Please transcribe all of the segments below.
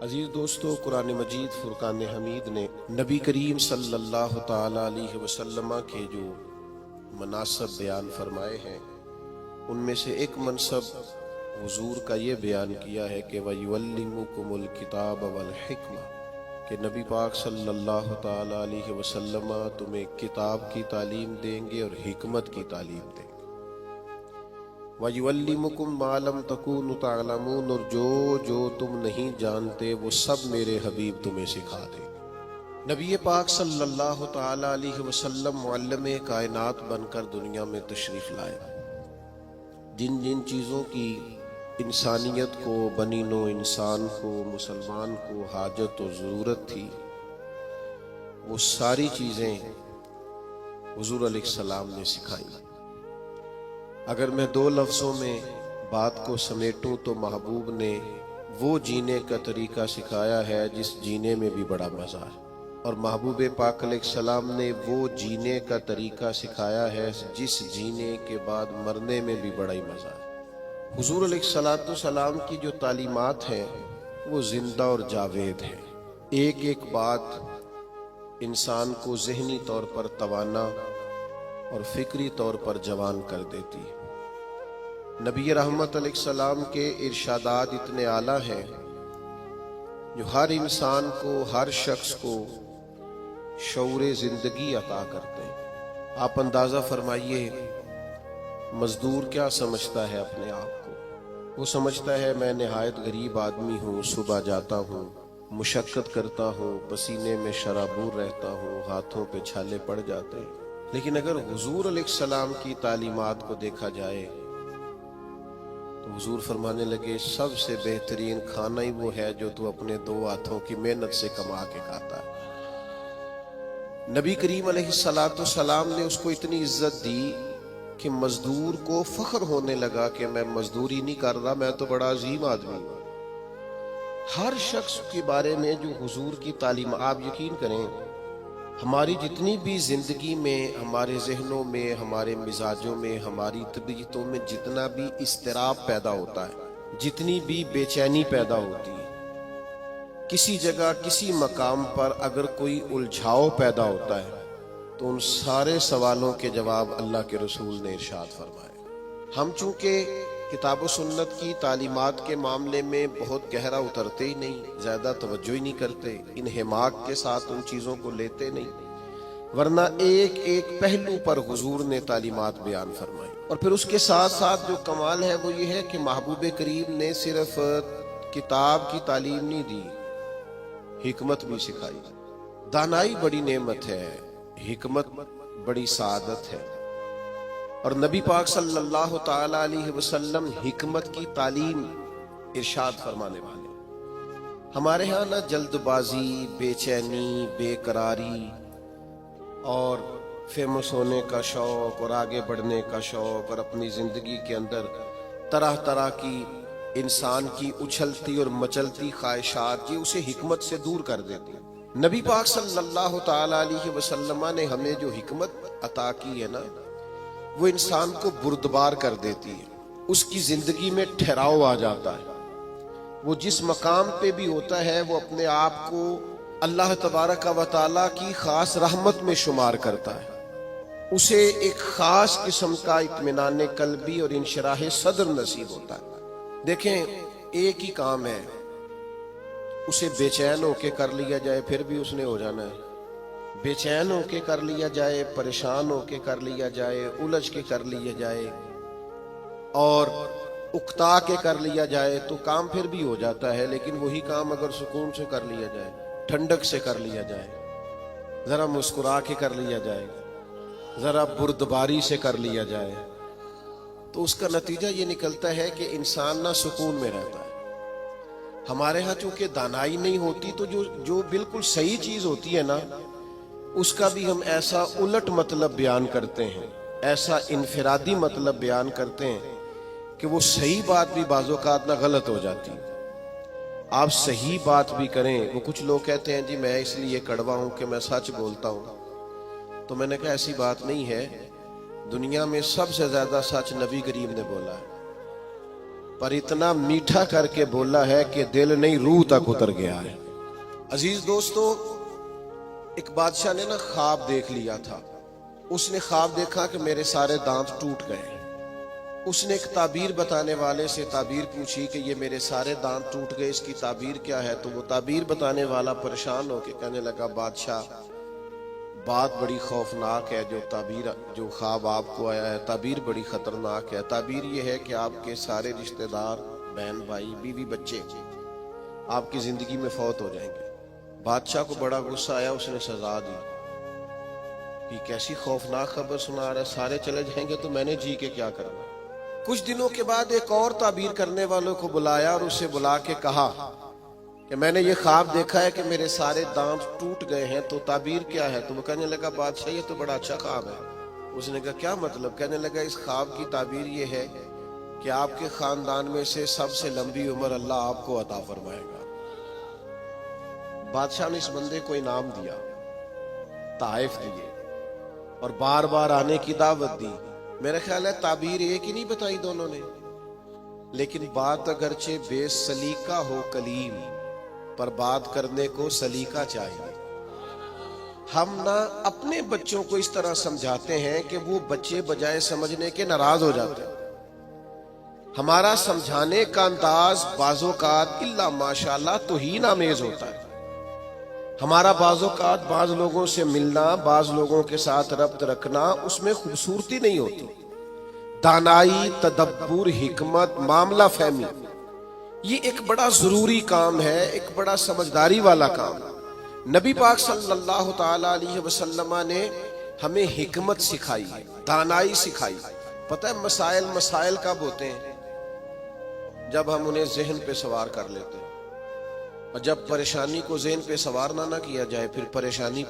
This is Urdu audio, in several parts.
عزیز دوستو، قرآن مجید فرقان حمید نے نبی کریم صلی اللہ تعالی علیہ وسلم کے جو مناصب بیان فرمائے ہیں، ان میں سے ایک منصب حضور کا یہ بیان کیا ہے کہ وَيُعَلِّمُكُمُ الْكِتَابَ وَالْحِكْمَةَ، کہ نبی پاک صلی اللہ تعالی علیہ وسلم تمہیں کتاب کی تعلیم دیں گے اور حکمت کی تعلیم دیں گے۔ وَيُعَلِّمُكُم مَّا لَمْ تَكُونُوا تَعْلَمُونَ، اور جو تم نہیں جانتے وہ سب میرے حبیب تمہیں سکھا دیں گے۔ نبی پاک صلی اللہ تعالی علیہ وسلم معلم کائنات بن کر دنیا میں تشریف لائے۔ جن جن چیزوں کی انسانیت کو، بنی نوع انسان کو، مسلمان کو حاجت و ضرورت تھی، وہ ساری چیزیں حضور علیہ السلام نے سکھائیں۔ اگر میں دو لفظوں میں بات کو سمیٹوں تو محبوب نے وہ جینے کا طریقہ سکھایا ہے جس جینے میں بھی بڑا مزہ ہے، اور محبوب پاک علیہ السلام نے وہ جینے کا طریقہ سکھایا ہے جس جینے کے بعد مرنے میں بھی بڑا ہی مزہ ہے۔ حضور علیہ السلام کی جو تعلیمات ہیں وہ زندہ اور جاوید ہیں۔ ایک ایک بات انسان کو ذہنی طور پر توانا اور فکری طور پر جوان کر دیتی ہے۔ نبی رحمت علیہ السلام کے ارشادات اتنے اعلیٰ ہیں جو ہر انسان کو، ہر شخص کو شعور زندگی عطا کرتے ہیں۔ آپ اندازہ فرمائیے، مزدور کیا سمجھتا ہے اپنے آپ کو؟ وہ سمجھتا ہے میں نہایت غریب آدمی ہوں، صبح جاتا ہوں، مشقت کرتا ہوں، پسینے میں شرابور رہتا ہوں، ہاتھوں پہ چھالے پڑ جاتے ہیں۔ لیکن اگر حضور علیہ السلام کی تعلیمات کو دیکھا جائے تو حضور فرمانے لگے سب سے بہترین کھانا ہی وہ ہے جو تو اپنے دو ہاتھوں کی محنت سے کما کے کھاتا ہے۔ نبی کریم علیہ السلام نے اس کو اتنی عزت دی کہ مزدور کو فخر ہونے لگا کہ میں مزدوری نہیں کر رہا، میں تو بڑا عظیم آدمی ہوں۔ ہر شخص کے بارے میں جو حضور کی تعلیم، آپ یقین کریں، ہماری جتنی بھی زندگی میں، ہمارے ذہنوں میں، ہمارے مزاجوں میں، ہماری طبیعتوں میں جتنا بھی اضطراب پیدا ہوتا ہے، جتنی بھی بے چینی پیدا ہوتی ہے، کسی جگہ کسی مقام پر اگر کوئی الجھاؤ پیدا ہوتا ہے تو ان سارے سوالوں کے جواب اللہ کے رسول نے ارشاد فرمائے۔ ہم چونکہ کتاب و سنت کی تعلیمات کے معاملے میں بہت گہرا اترتے ہی نہیں، زیادہ توجہ ہی نہیں کرتے، انہماک کے ساتھ ان چیزوں کو لیتے نہیں، ورنہ ایک ایک پہلو پر حضور نے تعلیمات بیان فرمائی۔ اور پھر اس کے ساتھ ساتھ جو کمال ہے وہ یہ ہے کہ محبوب کریم نے صرف کتاب کی تعلیم نہیں دی، حکمت بھی سکھائی۔ دانائی بڑی نعمت ہے، حکمت بڑی سعادت ہے، اور نبی پاک صلی اللہ تعالی علیہ وسلم حکمت کی تعلیم ارشاد فرمانے والے۔ ہمارے ہاں نہ جلد بازی، بے چینی، بے قراری اور فیمس ہونے کا شوق اور آگے بڑھنے کا شوق اور اپنی زندگی کے اندر طرح طرح کی انسان کی اچھلتی اور مچلتی خواہشات، یہ اسے حکمت سے دور کر دیتی۔ نبی پاک صلی اللہ تعالی علیہ وسلم نے ہمیں جو حکمت عطا کی ہے نا، وہ انسان کو بردبار کر دیتی ہے، اس کی زندگی میں ٹھہراؤ آ جاتا ہے۔ وہ جس مقام پہ بھی ہوتا ہے وہ اپنے آپ کو اللہ تبارک و تعالیٰ کی خاص رحمت میں شمار کرتا ہے، اسے ایک خاص قسم کا اطمینان قلبی اور انشراح صدر نصیب ہوتا ہے۔ دیکھیں، ایک ہی کام ہے، اسے بے چین ہو کے کر لیا جائے پھر بھی اس نے ہو جانا ہے، بے چین ہو کے کر لیا جائے، پریشان ہو کے کر لیا جائے، الجھ کے کر لیا جائے اور اکتا کے کر لیا جائے تو کام پھر بھی ہو جاتا ہے۔ لیکن وہی کام اگر سکون سے کر لیا جائے، ٹھنڈک سے کر لیا جائے، ذرا مسکرا کے کر لیا جائے، ذرا بردباری سے کر لیا جائے، تو اس کا نتیجہ یہ نکلتا ہے کہ انسان نہ سکون میں رہتا ہے۔ ہمارے ہاں چونکہ دانائی نہیں ہوتی تو جو بالکل صحیح چیز ہوتی ہے نا، اس کا بھی ہم ایسا الٹ مطلب بیان کرتے ہیں، ایسا انفرادی مطلب بیان کرتے ہیں کہ وہ صحیح بات بھی بعض اوقات نہ غلط ہو جاتی۔ آپ صحیح بات بھی کریں، وہ کچھ لوگ کہتے ہیں جی میں اس لیے کڑوا ہوں کہ میں سچ بولتا ہوں، تو میں نے کہا ایسی بات نہیں ہے۔ دنیا میں سب سے زیادہ سچ نبی کریم نے بولا ہے، پر اتنا میٹھا کر کے بولا ہے کہ دل نہیں روح تک اتر گیا ہے۔ عزیز دوستو، ایک بادشاہ نے خواب دیکھ لیا تھا۔ اس نے خواب دیکھا کہ میرے سارے دانت ٹوٹ گئے۔ اس نے ایک تعبیر بتانے والے سے تعبیر پوچھی کہ یہ میرے سارے دانت ٹوٹ گئے، اس کی تعبیر کیا ہے؟ تو وہ تعبیر بتانے والا پریشان ہو کے کہنے لگا، بادشاہ بات بڑی خوفناک ہے، جو خواب آپ کو آیا ہے، تعبیر بڑی خطرناک ہے۔ تعبیر یہ ہے کہ آپ کے سارے رشتہ دار، بہن بھائی، بیوی بچے آپ کی زندگی میں فوت ہو جائیں گے۔ بادشاہ کو بڑا غصہ آیا، اس نے سزا دی کہ کیسی خوفناک خبر سنا رہا ہے، سارے چلے جائیں گے تو میں نے جی کے کیا کرنا۔ کچھ دنوں کے بعد ایک اور تعبیر کرنے والوں کو بلایا اور اسے بلا کے کہا کہ میں نے یہ خواب دیکھا ہے کہ میرے سارے دانت ٹوٹ گئے ہیں، تو تعبیر کیا ہے؟ تو وہ کہنے لگا، بادشاہ یہ تو بڑا اچھا خواب ہے۔ اس نے کہا، کیا مطلب؟ کہنے لگا، اس خواب کی تعبیر یہ ہے کہ آپ کے خاندان میں سے سب سے لمبی عمر اللہ آپ کو عطا فرمائے گا۔ بادشاہ نے اس بندے کو انعام دیا، تحائف دیے اور بار بار آنے کی دعوت دی۔ میرا خیال ہے تعبیر ایک ہی نہیں بتائی دونوں نے، لیکن بات اگرچہ بے سلیقہ ہو کلیم، پر بات کرنے کو سلیقہ چاہیے۔ ہم نہ اپنے بچوں کو اس طرح سمجھاتے ہیں کہ وہ بچے بجائے سمجھنے کے ناراض ہو جاتے ہیں۔ ہمارا سمجھانے کا انداز بعض اوقات الا ماشاءاللہ توہین آمیز ہوتا ہے۔ ہمارا بعض اوقات بعض لوگوں سے ملنا، بعض لوگوں کے ساتھ ربط رکھنا، اس میں خوبصورتی نہیں ہوتی۔ دانائی، تدبر، حکمت، معاملہ فہمی، یہ ایک بڑا ضروری کام ہے، ایک بڑا سمجھداری والا کام۔ نبی پاک صلی اللہ تعالی علیہ وسلم نے ہمیں حکمت سکھائی، دانائی سکھائی۔ پتہ ہے مسائل کب ہوتے ہیں؟ جب ہم انہیں ذہن پہ سوار کر لیتے ہیں، اور جب پریشانی کو ذہن پہ سوار نہ کیا جائے پھر پریشانی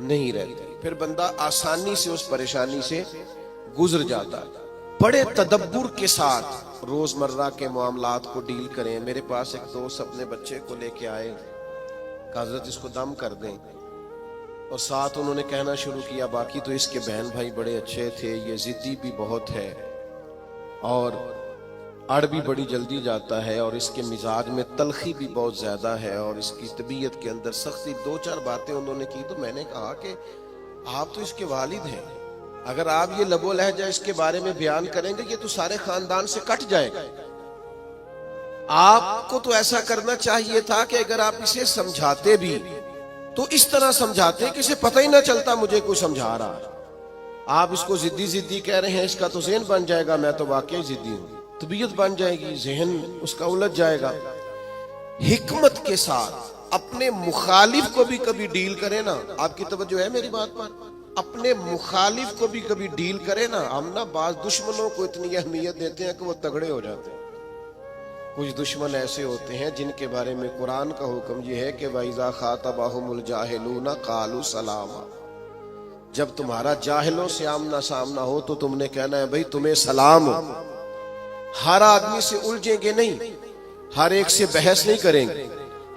نہیں رہتی، پھر بندہ آسانی سے اس پریشانی سے گزر جاتا ہے۔ بڑے تدبر کے ساتھ روزمرہ کے معاملات کو ڈیل کریں۔ میرے پاس ایک دوست اپنے بچے کو لے کے آئے کہ حضرت اس کو دم کر دیں، اور ساتھ انہوں نے کہنا شروع کیا، باقی تو اس کے بہن بھائی بڑے اچھے تھے، یہ ضدی بھی بہت ہے اور اڑ بھی بڑی جلدی جاتا ہے، اور اس کے مزاج میں تلخی بھی بہت زیادہ ہے، اور اس کی طبیعت کے اندر سختی۔ دو چار باتیں انہوں نے کی تو میں نے کہا کہ آپ تو اس کے والد ہیں، اگر آپ یہ لب و لہجہ اس کے بارے میں بیان کریں گے یہ تو سارے خاندان سے کٹ جائے گا۔ آپ کو تو ایسا کرنا چاہیے تھا کہ اگر آپ اسے سمجھاتے بھی تو اس طرح سمجھاتے کہ اسے پتہ ہی نہ چلتا مجھے کوئی سمجھا رہا ہے۔ آپ اس کو ضدی کہہ رہے ہیں، اس کا تو ذہن بن جائے گا میں تو واقعی ضدی ہوں، طبیعت بن جائے گی، ذہن اس کا الجھ جائے گا۔ حکمت کے ساتھ اپنے مخالف کو بھی کبھی ڈیل کرے نا۔ آپ کی توجہ ہے میری بات پر؟ اپنے مخالف کو بھی کبھی ڈیل کرے نا۔ ہم نا بعض دشمنوں کو اتنی اہمیت دیتے ہیں کہ وہ تگڑے ہو جاتے ہیں۔ کچھ دشمن ایسے ہوتے ہیں جن کے بارے میں قرآن کا حکم یہ ہے کہ وَإِذَا خَاطَبَهُمُ الْجَاهِلُونَ قَالُوا سَلَامًا، جب تمہارا جاہلوں سے آمنا سامنا ہو تو تم نے کہنا ہے بھئی تمہیں سلام ہو۔ ہر آدمی سے الجھیں گے نہیں، ہر ایک سے بحث نہیں کریں گے،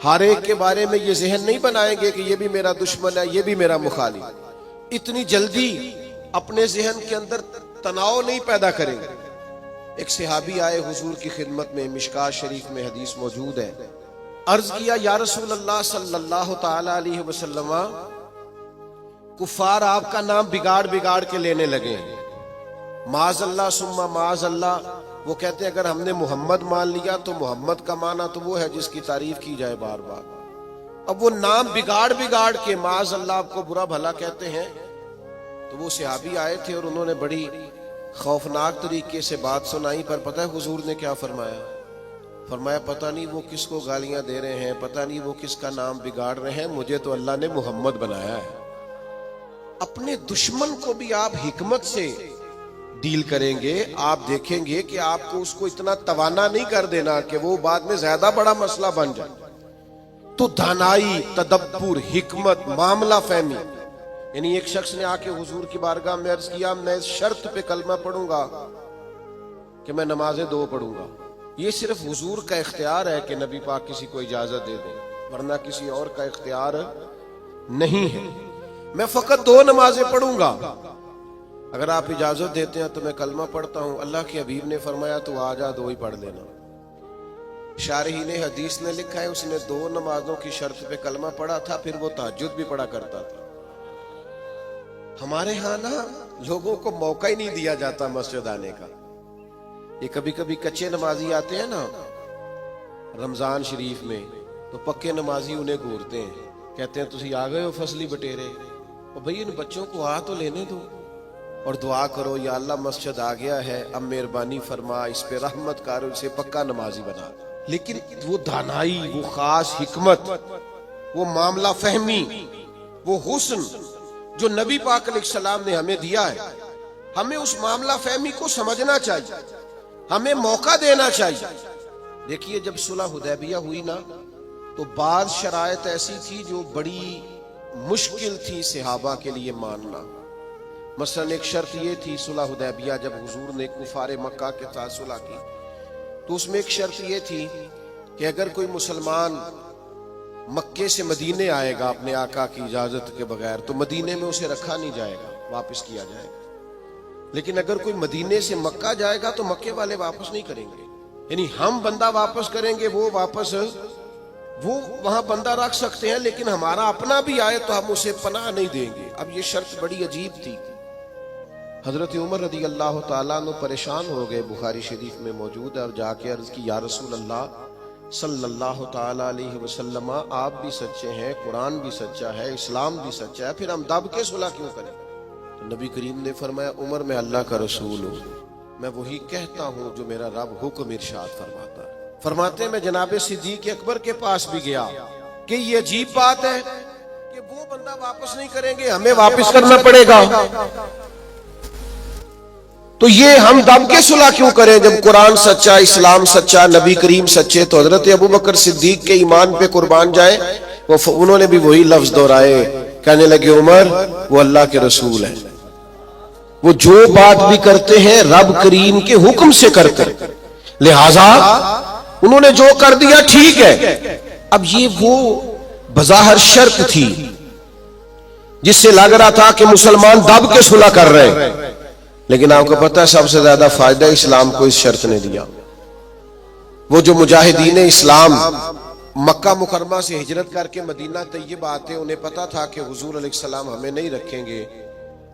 ہر ایک کے بارے میں یہ ذہن نہیں بنائیں گے کہ یہ بھی میرا دشمن ہے، یہ بھی میرا مخالف۔ اتنی جلدی اپنے ذہن کے اندر تناؤ نہیں پیدا کریں گے۔ ایک صحابی آئے حضور کی خدمت میں، مشکاۃ شریف میں حدیث موجود ہے۔ عرض کیا، یا رسول اللہ صلی اللہ تعالی علیہ وسلم، کفار آپ کا نام بگاڑ کے لینے لگے ہیں، معاذ اللہ ثم معاذ اللہ۔ وہ کہتے ہیں اگر ہم نے محمد مان لیا تو محمد کا معنی تو وہ ہے جس کی تعریف کی جائے بار بار۔ اب وہ نام بگاڑ کے معاذ اللہ آپ کو برا بھلا کہتے ہیں۔ تو وہ صحابی آئے تھے اور انہوں نے بڑی خوفناک طریقے سے بات سنائی، پر پتہ ہے حضور نے کیا فرمایا؟ فرمایا پتہ نہیں وہ کس کو گالیاں دے رہے ہیں، پتہ نہیں وہ کس کا نام بگاڑ رہے ہیں، مجھے تو اللہ نے محمد بنایا ہے۔ اپنے دشمن کو بھی آپ حکمت سے ڈیل کریں گے، آپ دیکھیں گے کہ آپ کو اس کو اتنا توانا نہیں کر دینا کہ وہ بعد میں زیادہ بڑا مسئلہ بن جائے۔ تو دانائی، تدبر، حکمت، معاملہ فہمی، یعنی ایک شخص نے آ کے حضور کی بارگاہ میں عرض کیا میں اس شرط پہ کلمہ پڑھوں گا کہ میں نمازیں 2 پڑھوں گا۔ یہ صرف حضور کا اختیار ہے کہ نبی پاک کسی کو اجازت دے دیں، ورنہ کسی اور کا اختیار نہیں ہے۔ میں فقط 2 نمازیں پڑھوں گا۔ اگر آپ اجازت دیتے ہیں تو میں کلمہ پڑھتا ہوں. اللہ کے حبیب نے فرمایا تو آ جا 2 ہی پڑھ لینا. شارحین حدیث نے لکھا ہے اس نے 2 نمازوں کی شرط پہ کلمہ پڑھا تھا، پھر وہ تہجد بھی پڑھا کرتا تھا. ہمارے ہاں نا لوگوں کو موقع ہی نہیں دیا جاتا مسجد آنے کا. یہ کبھی کبھی کچے نمازی آتے ہیں نا رمضان شریف میں، تو پکے نمازی انہیں گھورتے ہیں، کہتے ہیں تسی آ گئے ہو فصلی بٹیرے. اور بھئی ان بچوں کو آ تو لینے دو اور دعا کرو یا اللہ مسجد آ گیا ہے، اب مہربانی فرما اس پہ رحمت کر، اسے پکا نمازی بنا. لیکن وہ دانائی، وہ خاص حکمت، وہ معاملہ فہمی، وہ حسن جو نبی پاک علیہ السلام نے ہمیں دیا ہے، ہمیں اس معاملہ فہمی کو سمجھنا چاہیے، ہمیں موقع دینا چاہیے. دیکھیے جب صلح حدیبیہ ہوئی نا تو بعض شرائط ایسی تھی جو بڑی مشکل تھی صحابہ کے لیے ماننا. مثلا ایک شرط یہ تھی صلح حدیبیہ جب حضور نے کفار مکہ کے ساتھ صلح کی تو اس میں ایک شرط یہ تھی کہ اگر کوئی مسلمان مکے سے مدینے آئے گا اپنے آقا کی اجازت کے بغیر تو مدینے میں اسے رکھا نہیں جائے گا، واپس کیا جائے گا. لیکن اگر کوئی مدینے سے مکہ جائے گا تو مکے والے واپس نہیں کریں گے. یعنی ہم بندہ واپس کریں گے، وہ وہاں بندہ رکھ سکتے ہیں، لیکن ہمارا اپنا بھی آئے تو ہم اسے پناہ نہیں دیں گے. اب یہ شرط بڑی عجیب تھی. حضرت عمر رضی اللہ تعالیٰ عنہ پریشان ہو گئے، بخاری شریف میں موجود ہے، اور جا کے عرض کی یا رسول اللہ صلی اللہ تعالیٰ علیہ وسلم، آپ بھی سچے ہیں، قرآن بھی سچا ہے، اسلام بھی سچا ہے، پھر ہم دب کے صلح کیوں کریں؟ تو نبی کریم نے فرمایا عمر میں اللہ کا رسول ہوں، میں وہی کہتا ہوں جو میرا رب حکم ارشاد فرماتا ہے. فرماتے ہیں میں جناب صدیق اکبر کے پاس بھی گیا کہ یہ عجیب بات ہے کہ وہ بندہ واپس نہیں کریں گے، ہمیں واپس کرنا پڑے گا، تو یہ ہم دب کے صلح کیوں کریں جب قرآن سچا، اسلام سچا، نبی کریم سچے. تو حضرت ابو بکر صدیق کے ایمان پہ قربان جائے، انہوں نے بھی وہی لفظ دہرائے، کہنے لگے عمر وہ اللہ کے رسول ہیں، وہ جو بات بھی کرتے ہیں رب کریم کے حکم سے کرتے ہیں، لہذا انہوں نے جو کر دیا ٹھیک ہے. اب یہ وہ بظاہر شرط تھی جس سے لگ رہا تھا کہ مسلمان دب کے صلح کر رہے ہیں، لیکن آپ کو پتہ ہے سب سے زیادہ فائدہ اسلام کو اس شرط نے دیا. وہ جو مجاہدین اسلام مکہ مکرمہ سے ہجرت کر کے مدینہ طیبہ آتے، انہیں پتا تھا کہ حضور علیہ السلام ہمیں نہیں رکھیں گے.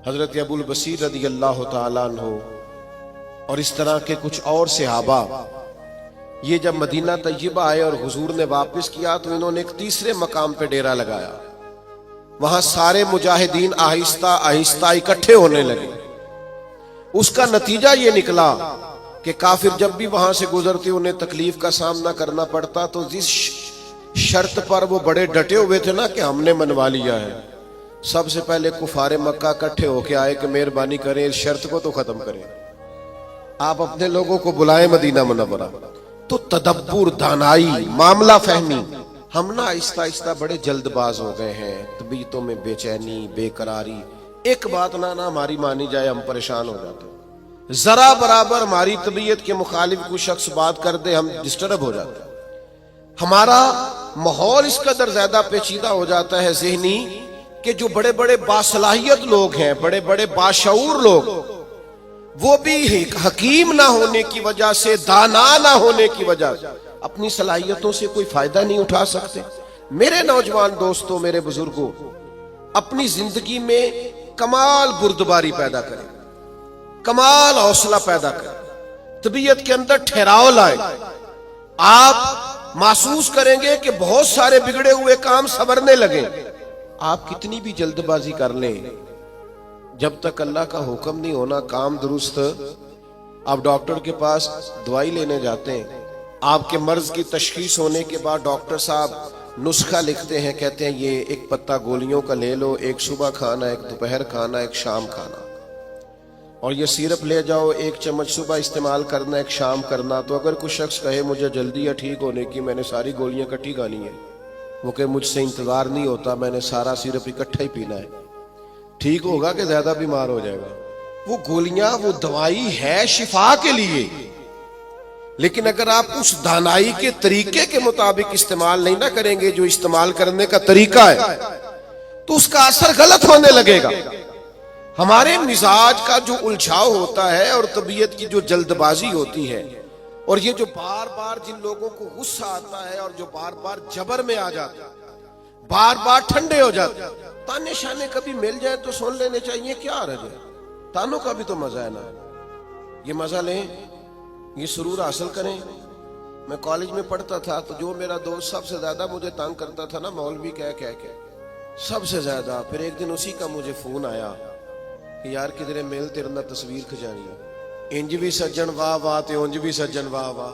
حضرت ابو البصیر رضی اللہ تعالیٰ عنہ اور اس طرح کے کچھ اور صحابہ یہ جب مدینہ طیبہ آئے اور حضور نے واپس کیا تو انہوں نے ایک تیسرے مقام پہ ڈیرا لگایا. وہاں سارے مجاہدین آہستہ آہستہ اکٹھے ہونے لگے. اس کا نتیجہ یہ نکلا کہ کافر جب بھی وہاں سے گزرتے انہیں تکلیف کا سامنا کرنا پڑتا، تو جس شرط پر وہ بڑے ڈٹے ہوئے تھے نا کہ ہم نے منوا لیا ہے، سب سے پہلے کفار مکہ اکٹھے ہو کے آئے کہ مہربانی کریں اس شرط کو تو ختم کریں، آپ اپنے لوگوں کو بلائیں مدینہ منورہ. تو تدبر، دانائی، معاملہ فہمی. ہم نا آہستہ آہستہ بڑے جلد باز ہو گئے ہیں، طبیعتوں میں بے چینی، بے قراری، ایک بات نہ ہماری مانی جائے ہم پریشان ہو جاتے ہیں، ذرا برابر ہماری طبیعت کے مخالف کوئی شخص بات کر دے ہم ڈسٹرب ہو جاتے ہیں. ہمارا ماحول اس قدر زیادہ پیچیدہ ہو جاتا ہے ذہنی کہ جو بڑے بڑے باصلاحیت لوگ ہیں، بڑے بڑے باشعور لوگ، وہ بھی حکیم نہ ہونے کی وجہ سے، دانا نہ ہونے کی وجہ سے اپنی صلاحیتوں سے کوئی فائدہ نہیں اٹھا سکتے. میرے نوجوان دوستوں، میرے بزرگوں، اپنی زندگی میں کمال بردباری پیدا کریں، کمال حوصلہ پیدا کریں، طبیعت کے اندر ٹھہراؤ لائیں. آپ محسوس کریں گے کہ بہت سارے بگڑے ہوئے کام سنورنے لگیں. آپ کتنی بھی جلد بازی کر لیں، جب تک اللہ کا حکم نہیں ہونا کام درست. آپ ڈاکٹر کے پاس دوائی لینے جاتے ہیں، آپ کے مرض کی تشخیص ہونے کے بعد ڈاکٹر صاحب نسخہ لکھتے ہیں، کہتے ہیں یہ ایک پتہ گولیوں کا لے لو، ایک صبح کھانا، ایک دوپہر کھانا، ایک شام کھانا، اور یہ سیرپ لے جاؤ، ایک چمچ صبح استعمال کرنا، ایک شام کرنا. تو اگر کوئی شخص کہے مجھے جلدی ہے ٹھیک ہونے کی، میں نے ساری گولیاں اکٹھی کھانی ہیں، وہ کہ مجھ سے انتظار نہیں ہوتا، میں نے سارا سیرپ اکٹھا ہی پینا ہے، ٹھیک ہوگا کہ زیادہ بیمار ہو جائے گا. وہ گولیاں، وہ دوائی ہے شفا کے لیے، لیکن اگر آپ اس دانائی کے طریقے کے مطابق استعمال نہیں نہ کریں گے جو استعمال کرنے کا طریقہ ہے تو اس کا اثر غلط ہونے لگے گا. ہمارے مزاج کا جو الجھاؤ ہوتا ہے اور طبیعت کی جو جلد بازی ہوتی ہے، اور یہ جو بار بار جن لوگوں کو غصہ آتا ہے اور جو بار بار جبر میں آ جاتا ہے، بار بار ٹھنڈے ہو جاتے ہیں، تانے شانے کبھی مل جائے تو سن لینے چاہیے، کیا رہ جائے، تانوں کا بھی تو مزہ ہے نا، یہ مزہ لیں، یہ سرور حاصل کریں۔ میں کالج میں پڑھتا تھا تو جو میرا دوست سب سے زیادہ مجھے تنگ کرتا تھا نا، مولوی کہہ کے سب سے زیادہ، پھر ایک دن اسی کا مجھے فون آیا کہ یار کدھر میل تیرے نال تصویر کھچانی ہے، انج بھی سجن واہ واہ تے انج بھی سجن واہ واہ۔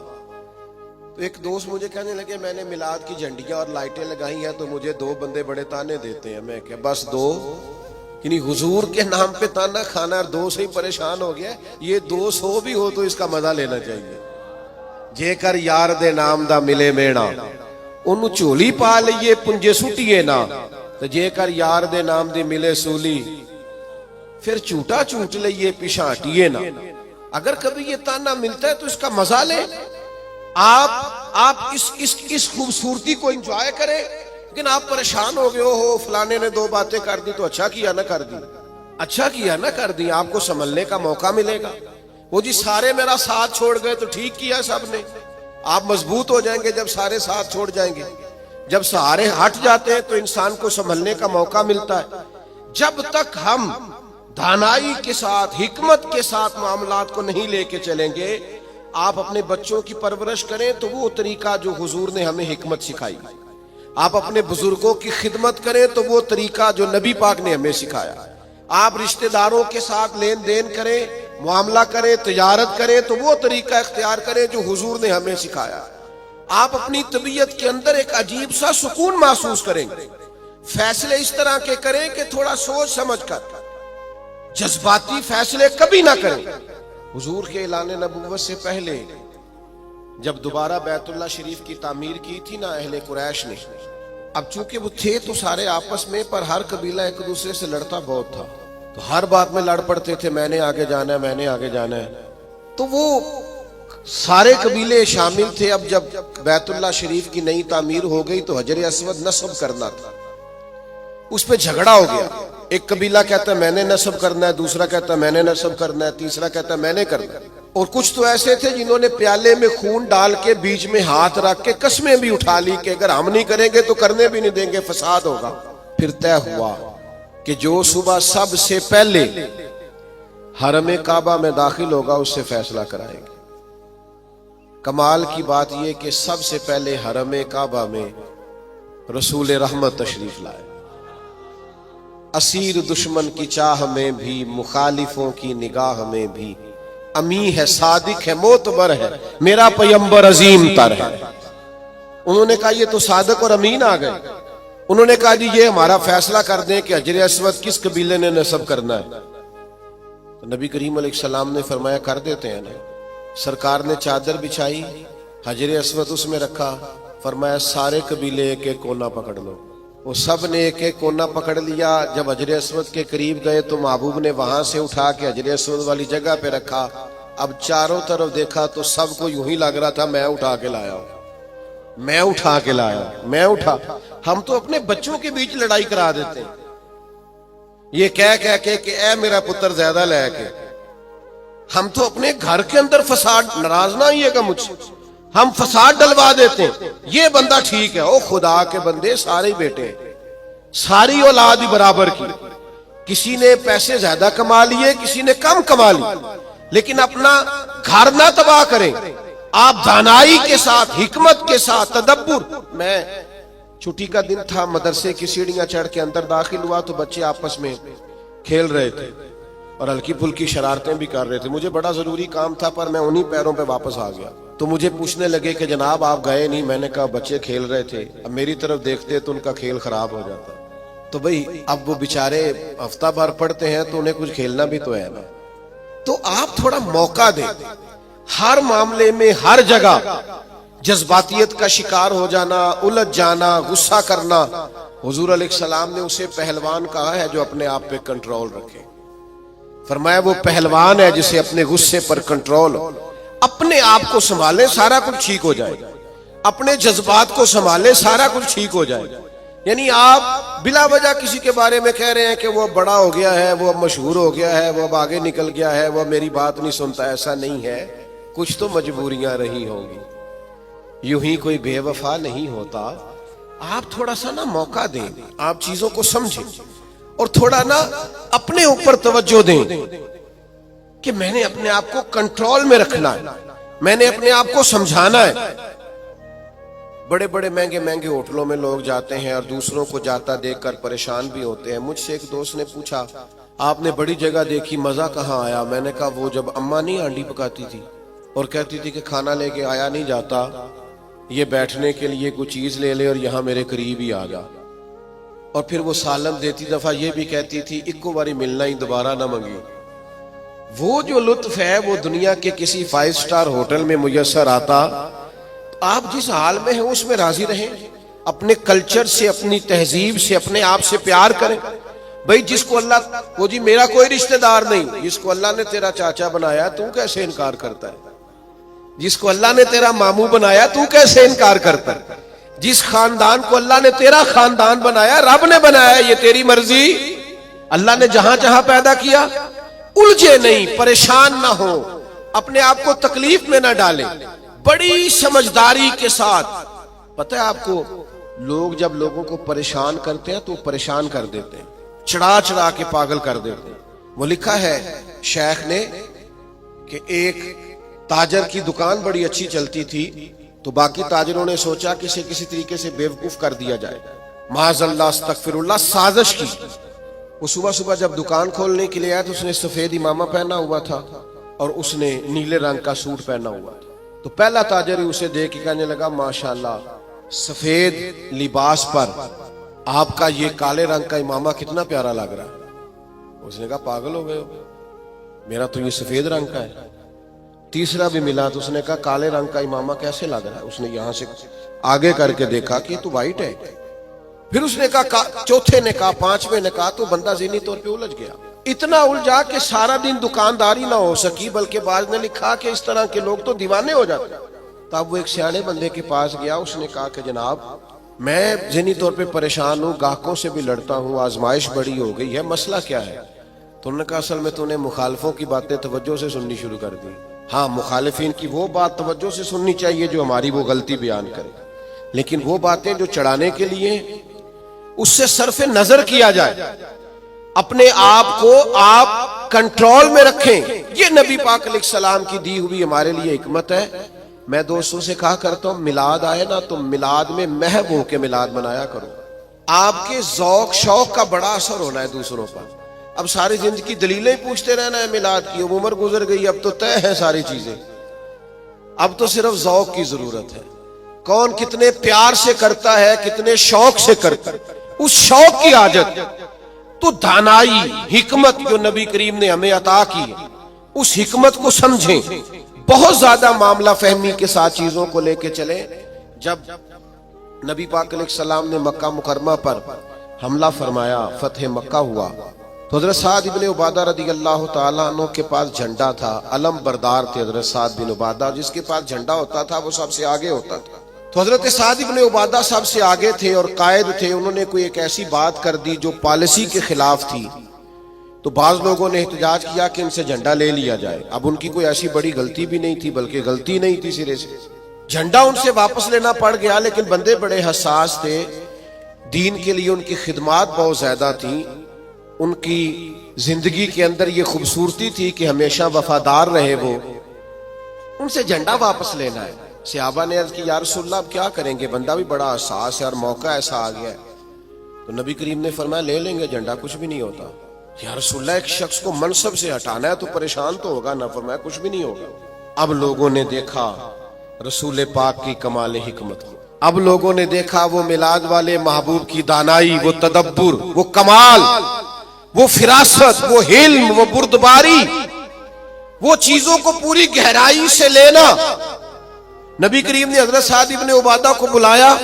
تو ایک دوست مجھے کہنے لگے میں نے میلاد کی جھنڈیاں اور لائٹیں لگائی ہیں تو مجھے دو بندے بڑے تانے دیتے ہیں۔ میں کہ بس دو، یعنی حضور کے نام پہ تانا کھانا اور دو سے ہی پریشان ہو گیا، یہ 200 بھی ہو تو اس کا مزہ لینا چاہیے۔ جے کر یار دے نام دا ملے میڑا، انہوں چولی پا لئیے پنجے سٹیے نا، تو جے کر یار دے نام دی ملے سولی، پھر چوٹا چوٹ لئیے پیشانٹیے نا۔ اگر کبھی یہ تانا ملتا ہے تو اس کا مزہ لیں، آپ اس خوبصورتی کو انجوائے کریں، لیکن آپ پریشان ہو گئے ہو فلانے نے 2 باتیں کر دی تو اچھا کیا نہ کر دی، اچھا کیا نہ کر دی، آپ کو سنبھلنے کا موقع ملے گا۔ وہ جی سارے میرا ساتھ چھوڑ گئے تو ٹھیک کیا سب نے، آپ مضبوط ہو جائیں گے جب سارے ساتھ چھوڑ جائیں گے۔ جب سارے ہٹ جاتے ہیں تو انسان کو سنبھلنے کا موقع ملتا ہے۔ جب تک ہم دانائی کے ساتھ، حکمت کے ساتھ معاملات کو نہیں لے کے چلیں گے، آپ اپنے بچوں کی پرورش کریں تو وہ طریقہ جو حضور نے ہمیں حکمت سکھائی، آپ اپنے بزرگوں کی خدمت کریں تو وہ طریقہ جو نبی پاک نے ہمیں سکھایا، آپ رشتہ داروں کے ساتھ لین دین کریں، معاملہ کریں، تجارت کریں تو وہ طریقہ اختیار کریں جو حضور نے ہمیں سکھایا۔ آپ اپنی طبیعت کے اندر ایک عجیب سا سکون محسوس کریں گے، فیصلے اس طرح کے کریں کہ تھوڑا سوچ سمجھ کر، جذباتی فیصلے کبھی نہ کریں۔ حضور کے اعلان نبوت سے پہلے جب دوبارہ بیت اللہ شریف کی تعمیر کی تھی نا اہل قریش نے، اب چونکہ وہ تھے تو سارے آپس میں، پر ہر قبیلہ ایک دوسرے سے لڑتا بہت تھا، تو ہر بات میں لڑ پڑتے تھے، میں نے آگے جانا ہے، میں نے آگے جانا ہے، تو وہ سارے قبیلے شامل تھے۔ اب جب بیت اللہ شریف کی نئی تعمیر ہو گئی تو حجر اسود نصب کرنا تھا، اس پہ جھگڑا ہو گیا، ایک قبیلہ کہتا ہے میں نے نصب کرنا ہے، دوسرا کہتا ہے میں نے نصب کرنا ہے، تیسرا کہتا ہے میں نے کرنا ہے۔ اور کچھ تو ایسے تھے جنہوں نے پیالے میں خون ڈال کے بیچ میں ہاتھ رکھ کے قسمیں بھی اٹھا لی کہ اگر ہم نہیں کریں گے تو کرنے بھی نہیں دیں گے، فساد ہوگا۔ پھر طے ہوا کہ جو صبح سب سے پہلے حرم کعبہ میں داخل ہوگا اس سے فیصلہ کرائیں گے۔ کمال کی بات یہ کہ سب سے پہلے حرم کعبہ میں رسول رحمت تشریف لائے، اسیر دشمن کی چاہ میں بھی، مخالفوں کی نگاہ میں بھی، امی ہے، صادق ہے، معتبر ہے، میرا پیمبر عظیم تر ہے۔ انہوں نے کہا یہ تو صادق اور امین آ گئے، انہوں نے کہا جی یہ ہمارا فیصلہ کر دیں کہ حجر اسود کس قبیلے نے نصب کرنا ہے۔ تو نبی کریم علیہ السلام نے فرمایا کر دیتے ہیں نا۔ سرکار نے چادر بچھائی، حجر اسود اس میں رکھا، فرمایا سارے قبیلے ایک ایک کونا پکڑ لو۔ وہ سب نے ایک ایک کونا پکڑ لیا۔ جب حجر اسود کے قریب گئے تو محبوب نے وہاں سے اٹھا کے حجر اسود والی جگہ پہ رکھا۔ اب چاروں طرف دیکھا تو سب کو یوں ہی لگ رہا تھا میں اٹھا کے لایا ہوں، میں اٹھا کے لایا، میں اٹھا۔ ہم تو اپنے بچوں کے بیچ لڑائی کرا دیتے ہیں یہ کہہ کہ اے میرا پتر زیادہ لے کے۔ ہم تو اپنے گھر کے اندر فساد، ناراض نہ آئیے گا مجھ سے، ہم فساد ڈلوا دیتے ہیں، یہ بندہ ٹھیک ہے۔ او خدا کے بندے، سارے بیٹے، ساری اولاد ہی برابر کی، کسی نے پیسے زیادہ کما لیے، کسی نے کم کما لیے، لیکن اپنا گھر نہ تباہ کریں۔ آپ دانائی کے ساتھ، حکمت کے ساتھ، تدبر۔ میں چھٹی کا دن تھا، مدرسے کی سیڑھیاں چڑھ کے اندر داخل ہوا تو بچے آپس میں کھیل رہے تھے اور ہلکی پھلکی شرارتیں بھی کر رہے تھے۔ مجھے بڑا ضروری کام تھا پر میں انہی پیروں پہ واپس آ گیا۔ تو مجھے پوچھنے لگے کہ جناب آپ گئے نہیں؟ میں نے کہا بچے کھیل رہے تھے، اب میری طرف دیکھتے تو ان کا کھیل خراب ہو جاتا۔ تو بھئی اب وہ بیچارے ہفتہ بھر پڑھتے ہیں تو انہیں کچھ کھیلنا بھی تو ہے نا۔ تو آپ تھوڑا موقع دیں۔ ہر معاملے میں، ہر جگہ جذباتیت کا شکار ہو جانا، الجھ جانا، غصہ کرنا، حضور علیہ السلام نے اسے پہلوان کہا ہے جو اپنے آپ پہ کنٹرول رکھے۔ فرمایا وہ پہلوان ہے جسے اپنے غصے پر کنٹرول ہو۔ اپنے آپ کو سنبھالے، سارا کچھ ٹھیک ہو جائے گا۔ اپنے جذبات کو سنبھالے، سارا کچھ ٹھیک ہو جائے گا۔ یعنی آپ بلا وجہ کسی کے بارے میں کہہ رہے ہیں کہ وہ اب بڑا ہو گیا ہے، وہ اب مشہور ہو گیا ہے، وہ اب آگے نکل گیا ہے، وہ میری بات نہیں سنتا. ایسا نہیں ہے، کچھ تو مجبوریاں رہی ہوں گی. یوں ہی کوئی بے وفا نہیں ہوتا. آپ تھوڑا سا نا موقع دیں، آپ چیزوں کو سمجھیں اور تھوڑا نا اپنے اوپر توجہ دیں کہ میں نے اپنے آپ کو کنٹرول میں رکھنا ہے، میں نے اپنے آپ کو سمجھانا ہے. بڑے بڑے مہنگے مہنگے ہوٹلوں میں لوگ جاتے ہیں اور دوسروں کو جاتا دیکھ کر پریشان بھی ہوتے ہیں. مجھ سے ایک دوست نے پوچھا آپ نے بڑی جگہ دیکھی، مزہ کہاں آیا؟ میں نے کہا وہ جب اماں نہیں ہانڈی پکاتی تھی اور کہتی تھی کہ کھانا لے کے آیا نہیں جاتا، یہ بیٹھنے کے لیے کوئی چیز لے لے اور یہاں میرے قریب ہی آ جا. اور پھر وہ سالم دیتی دفعہ یہ بھی کہتی تھی اکو باری ملنا ہی دوبارہ نہ منگی. وہ جو لطف ہے وہ دنیا کے کسی 5 سٹار ہوٹل میں میسر آتا. آپ جس حال میں ہیں اس میں راضی رہیں، اپنے کلچر سے، اپنی تہذیب سے، اپنے آپ سے پیار کریں. بھئی جس کو اللہ، وہ جی میرا کوئی رشتہ دار نہیں، جس کو اللہ نے تیرا چاچا بنایا تو کیسے انکار کرتا ہے؟ جس کو اللہ نے تیرا ماموں بنایا تو کیسے انکار کرتا ہے؟ جس خاندان کو اللہ نے تیرا خاندان بنایا، رب نے بنایا، یہ تیری مرضی. اللہ نے جہاں جہاں پیدا کیا. الجھے نہیں، پریشان نہ ہو، اپنے آپ کو تکلیف میں نہ ڈالیں، بڑی سمجھداری کے ساتھ. پتہ ہے آپ کو لوگ جب لوگوں کو پریشان کرتے ہیں تو پریشان کر دیتے ہیں، چڑھا چڑھا کے پاگل کر دیتے ہیں. وہ لکھا ہے شیخ نے کہ ایک تاجر کی دکان بڑی اچھی چلتی تھی تو باقی تاجروں نے سوچا کسی طریقے سے بیوقوف کر دیا جائے، معاذ اللہ استغفر اللہ، سازش کی. وہ صبح صبح جب دکان کھولنے کے لیے آیا تو اس نے سفید امامہ پہنا ہوا تھا اور اس نے نیلے رنگ کا سوٹ پہنا ہوا تھا. تو پہلا تاجر ہی اسے دیکھ کے کہنے لگا ماشاءاللہ سفید لباس پر آپ کا یہ کالے رنگ کا امامہ کتنا پیارا لگ رہا ہے. اس نے کہا پاگل ہو گئے ہو، میرا تو یہ سفید رنگ کا ہے. تیسرا بھی ملا تو اس نے کہا کالے رنگ کا امامہ کیسے لگ رہا ہے؟ اس نے یہاں سے آگے کر کے دیکھا کہ یہ تو وائٹ ہے. پھر اس نے کہا، چوتھے نے کہا، پانچویں نے کہا، تو بندہ ذہنی طور پہ الجھ گیا. اتنا الجھا کہ سارا دن دکانداری نہ ہو سکی، بلکہ بعض نے لکھا کہ اس طرح کے لوگ تو دیوانے ہو جاتے. تب وہ ایک سیانے بندے کے پاس گیا، اس نے کہا کہ جناب میں ذہنی طور پہ پریشان ہوں، گاہکوں سے بھی لڑتا ہوں، آزمائش بڑی ہو گئی ہے، مسئلہ کیا ہے؟ تو انہوں نے کہا اصل میں تو نے مخالفوں کی باتیں توجہ سے سننی شروع کر دی. ہاں مخالفین کی وہ بات توجہ سے سننی چاہیے جو ہماری وہ غلطی بیان کرے، لیکن وہ باتیں جو چڑھانے کے لیے اس سے صرف نظر کیا جائے. اپنے آپ کو آپ کنٹرول میں رکھیں. یہ نبی پاک علیہ السلام کی دی ہوئی ہمارے لیے حکمت ہے. میں دوستوں سے کہا کرتا ہوں میلاد آئے نا تو میلاد میں محب ہو کے میلاد منایا کرو. آپ کے ذوق شوق کا بڑا اثر ہونا ہے دوسروں پر. اب ساری زندگی دلیلیں پوچھتے رہنا ہے میلاد کی، اب عمر گزر گئی، اب تو طے ہے ساری چیزیں، اب تو صرف ذوق کی ضرورت ہے. کون کتنے پیار سے کرتا ہے، کتنے شوق سے کرتا ہے، اس شوق کی حاجت. تو دانائی، حکمت جو نبی کریم نے ہمیں عطا کی، اس حکمت کو سمجھیں. بہت زیادہ معاملہ فہمی کے ساتھ چیزوں کو لے کے چلیں. جب نبی پاک علیہ السلام نے مکہ مکرمہ پر حملہ فرمایا، فتح مکہ ہوا، تو حضرت سعد ابن عبادہ رضی اللہ تعالیٰ عنہ کے پاس جھنڈا تھا. علم بردار تھے حضرت سعد بن عبادہ، جس کے پاس جھنڈا ہوتا تھا وہ سب سے آگے ہوتا تھا. تو حضرت سعد ابن عبادہ سب سے آگے تھے اور قائد تھے. انہوں نے کوئی ایک ایسی بات کر دی جو پالیسی کے خلاف تھی. تو بعض لوگوں نے احتجاج کیا کہ ان سے جھنڈا لے لیا جائے. اب ان کی کوئی ایسی بڑی غلطی بھی نہیں تھی، بلکہ غلطی نہیں تھی سرے سے، جھنڈا ان سے واپس لینا پڑ گیا. لیکن بندے بڑے حساس تھے، دین کے لیے ان کی خدمات بہت زیادہ تھیں، ان کی زندگی کے اندر یہ خوبصورتی تھی کہ ہمیشہ وفادار رہے. وہ ان سے جھنڈا واپس لینا ہے. صحابہ نے عرض کی یا رسول اللہ اب کیا کریں گے، بندہ بھی بڑا حساس ہے اور موقع ایسا آ گیا ہے. تو نبی کریم نے فرمایا لے لیں گے جھنڈا، کچھ بھی نہیں ہوتا. یا رسول اللہ ایک شخص کو منصب سے ہٹانا ہے تو پریشان تو ہوگا نہ. فرمایا کچھ بھی نہیں ہوگا. اب لوگوں نے دیکھا رسول پاک کی کمال حکمت کو، اب لوگوں نے دیکھا وہ میلاد والے محبوب کی دانائی، وہ تدبر، وہ کمال، وہ فراست، وہ علم، وہ بردباری، وہ چیزوں کو پوری گہرائی سے لینا. نبی کریم نے حضرت سعد ابن عبادہ کو بلایا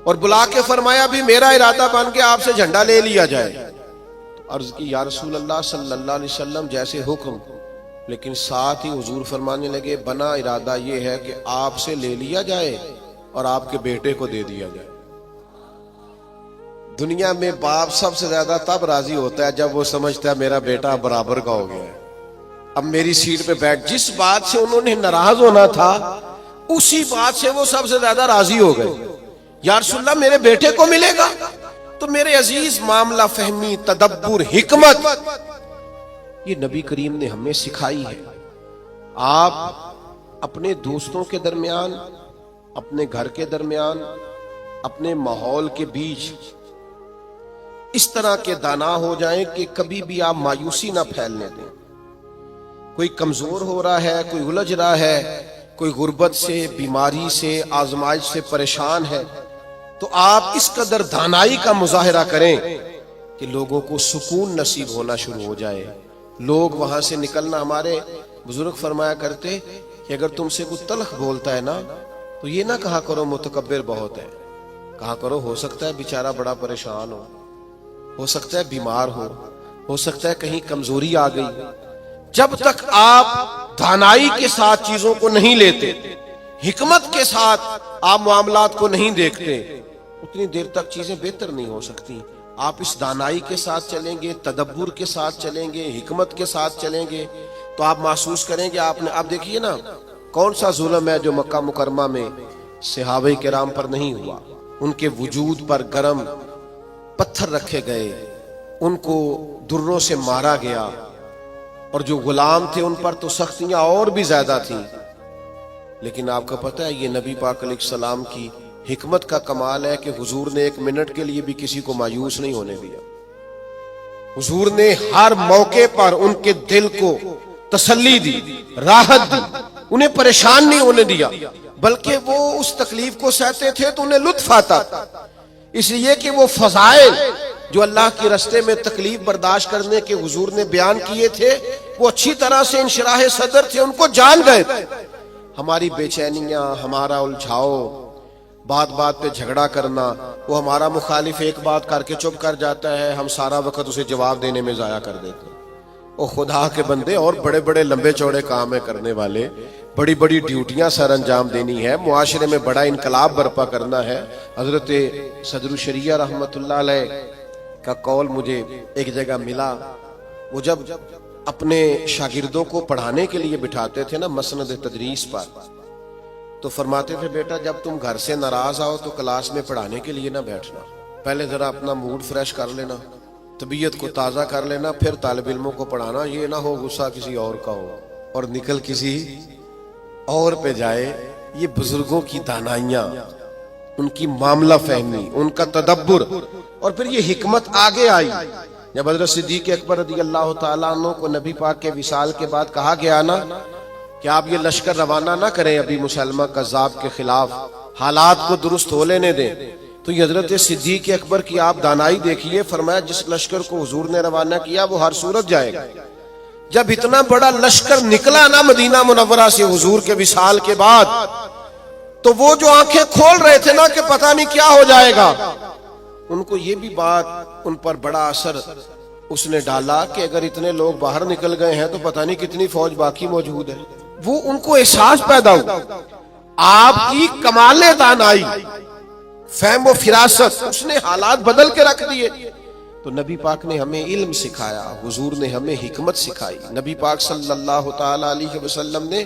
اور بلا کے فرمایا بھی میرا ارادہ بن کے آپ سے جھنڈا لے لیا جائے. تو عرض کی یا رسول اللہ صلی اللہ علیہ وسلم جیسے حکم، لیکن ساتھ ہی حضور فرمانے لگے بنا ارادہ یہ ہے کہ آپ سے لے لیا جائے اور آپ کے بیٹے کو دے دیا جائے. دنیا میں باپ سب سے زیادہ تب راضی ہوتا ہے جب وہ سمجھتا ہے میرا بیٹا برابر کا ہو گیا ہے، اب میری سیٹ پہ بیٹھ۔ جس بات سے انہوں نے ناراض ہونا تھا اسی بات سے وہ سب سے زیادہ راضی ہو گئے۔ یا رسول اللہ میرے بیٹے کو ملے گا؟ تو میرے عزیز، معاملہ فہمی، تدبر، حکمت یہ نبی کریم نے ہمیں سکھائی ہے۔ آپ اپنے دوستوں کے درمیان، اپنے گھر کے درمیان، اپنے ماحول کے بیچ اس طرح کے دانا ہو جائیں کہ کبھی بھی آپ مایوسی نہ پھیلنے دیں۔ کوئی کمزور ہو رہا ہے، کوئی الجھ رہا ہے، کوئی غربت سے، بیماری سے، آزمائش سے پریشان ہے، تو آپ اس قدر دانائی کا مظاہرہ کریں کہ لوگوں کو سکون نصیب ہونا شروع ہو جائے۔ لوگ وہاں سے نکلنا، ہمارے بزرگ فرمایا کرتے کہ اگر تم سے کوئی تلخ بولتا ہے نا تو یہ نہ کہا کرو متکبر بہت ہے، کہا کرو ہو سکتا ہے بیچارہ بڑا پریشان ہو سکتا ہے بیمار ہو سکتا ہے کہیں کمزوری آ گئی۔ جب تک آپ دانائی کے ساتھ چیزوں کو نہیں لیتے، حکمت کے ساتھ آپ معاملات کو نہیں دیکھتے، اتنی دیر تک چیزیں بہتر نہیں ہو سکتی۔ آپ اس دانائی کے ساتھ چلیں گے، تدبر کے ساتھ چلیں گے، حکمت کے ساتھ چلیں گے، تو آپ محسوس کریں گے آپ نے، آپ دیکھیے نا کون سا ظلم ہے جو مکہ مکرمہ میں صحابہ کرام پر نہیں ہوا۔ ان کے وجود پر گرم پتھر رکھے گئے، ان کو دروں سے مارا گیا، اور جو غلام تھے ان پر تو سختیاں اور بھی زیادہ تھیں۔ لیکن آپ کو پتہ ہے یہ نبی پاک علیہ السلام کی حکمت کا کمال ہے کہ حضور نے ایک منٹ کے لیے بھی کسی کو مایوس نہیں ہونے دیا۔ حضور نے ہر موقع پر ان کے دل کو تسلی دی، راحت دی، انہیں پریشان نہیں ہونے دیا، بلکہ وہ اس تکلیف کو سہتے تھے تو انہیں لطف آتا تھا، اس لیے کہ وہ فضائل جو اللہ کے راستے میں تکلیف برداشت کرنے کے حضور نے بیان کیے تھے وہ اچھی طرح سے انشراح صدر تھے، ان کو جان گئے تھے۔ ہماری بے چینیاں، ہمارا الجھاؤ، بات بات پہ جھگڑا کرنا، وہ ہمارا مخالف ایک بات کر کے چپ کر جاتا ہے، ہم سارا وقت اسے جواب دینے میں ضائع کر دیتے ہیں۔ او خدا کے بندے، اور بڑے بڑے لمبے چوڑے کام کرنے والے، بڑی بڑی ڈیوٹیاں سر انجام دینی ہے، معاشرے میں بڑا انقلاب برپا کرنا ہے۔ حضرت صدر الشریعہ رحمت اللہ علیہ کا قول مجھے ایک جگہ ملا، وہ جب اپنے شاگردوں کو پڑھانے کے لیے بٹھاتے تھے نا مسند تدریس پر، تو فرماتے تھے بیٹا جب تم گھر سے ناراض آؤ تو کلاس میں پڑھانے کے لیے نہ بیٹھنا، پہلے ذرا اپنا موڈ فریش کر لینا، طبیعت کو تازہ کر لینا، پھر طالب علموں کو پڑھانا، یہ نہ ہو غصہ کسی اور کا ہو اور نکل کسی اور پہ جائے۔ یہ بزرگوں کی دانائیاں، ان کی معاملہ فہمی، ان کا تدبر، اور پھر یہ حکمت آگے آئی جب حضرت صدیق اکبر رضی اللہ تعالیٰ عنہ کو نبی پاک کے وصال کے بعد کہا گیا نا کہ آپ یہ لشکر روانہ نہ کریں ابھی مسلمہ کذاب کے خلاف، حالات کو درست ہو لینے دیں، تو یہ حضرت صدیق اکبر کی آپ دانائی دیکھیے، فرمایا جس لشکر کو حضور نے روانہ کیا وہ ہر صورت جائے گا۔ جب اتنا بڑا لشکر نکلا نا مدینہ منورہ سے حضور کے وصال کے بعد، تو وہ جو آنکھیں کھول رہے تھے نا کہ پتہ نہیں کیا ہو جائے گا، ان کو یہ بھی بات ان پر بڑا اثر اس نے ڈالا کہ اگر اتنے لوگ باہر نکل گئے ہیں تو پتہ نہیں کتنی فوج باقی موجود ہے۔ وہ ان کو احساس پیدا ہوا، آپ کی کمال دانائی، فہم و فراست، اس نے حالات بدل کے رکھ دیے۔ تو نبی پاک نے ہمیں علم سکھایا، حضور نے ہمیں حکمت سکھائی، نبی پاک صلی اللہ تعالی علیہ وسلم نے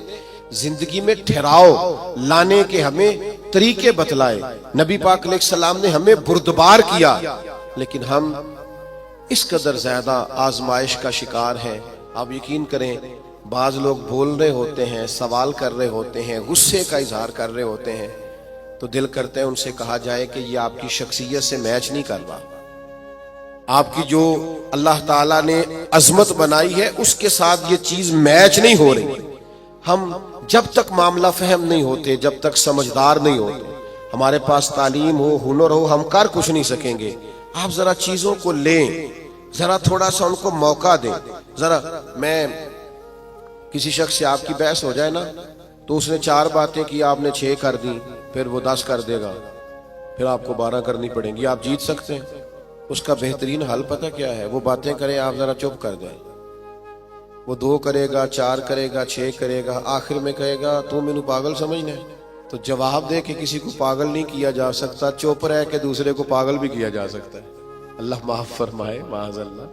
زندگی میں ٹھہراؤ لانے کے ہمیں طریقے بتلائے، نبی پاک علیہ السلام نے ہمیں بردبار کیا، لیکن ہم اس قدر زیادہ آزمائش کا شکار ہیں۔ آپ یقین کریں بعض لوگ بول رہے ہوتے ہیں، سوال کر رہے ہوتے ہیں، غصے کا اظہار کر رہے ہوتے ہیں، تو دل کرتے ہیں ان سے کہا جائے کہ یہ آپ کی شخصیت سے میچ نہیں کر رہا، آپ کی جو اللہ تعالیٰ نے عظمت بنائی ہے اس کے ساتھ یہ چیز میچ نہیں ہو رہی۔ ہم جب تک معاملہ فہم نہیں ہوتے، جب تک سمجھدار نہیں ہوتے، ہمارے پاس تعلیم ہو، ہنر ہو، ہم کر کچھ نہیں سکیں گے۔ آپ ذرا چیزوں کو لیں، ذرا تھوڑا سا ان کو موقع دیں۔ ذرا میں کسی شخص سے آپ کی بحث ہو جائے نا تو اس نے 4 باتیں کی، آپ نے 6 کر دی، پھر وہ 10 کر دے گا، پھر آپ کو 12 کرنی پڑیں گی، آپ جیت سکتے ہیں۔ اس کا بہترین حل پتہ کیا ہے؟ وہ باتیں کرے، آپ ذرا چپ کر جائیں۔ وہ 2 کرے گا، 4 کرے گا، 6 کرے گا، آخر میں کہے گا تو مینوں پاگل سمجھنا ہے۔ تو جواب دے کہ کسی کو پاگل نہیں کیا جا سکتا، چپ رہ کے دوسرے کو پاگل بھی کیا جا سکتا ہے۔ اللہ معاف فرمائے معاذ اللہ.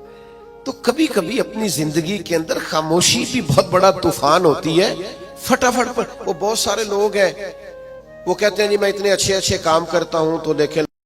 تو کبھی کبھی اپنی زندگی کے اندر خاموشی بھی بہت بڑا طوفان ہوتی ہے. فٹافٹ پر وہ بہت سارے لوگ ہیں وہ کہتے ہیں جی میں اتنے اچھے اچھے کام کرتا ہوں تو لیکن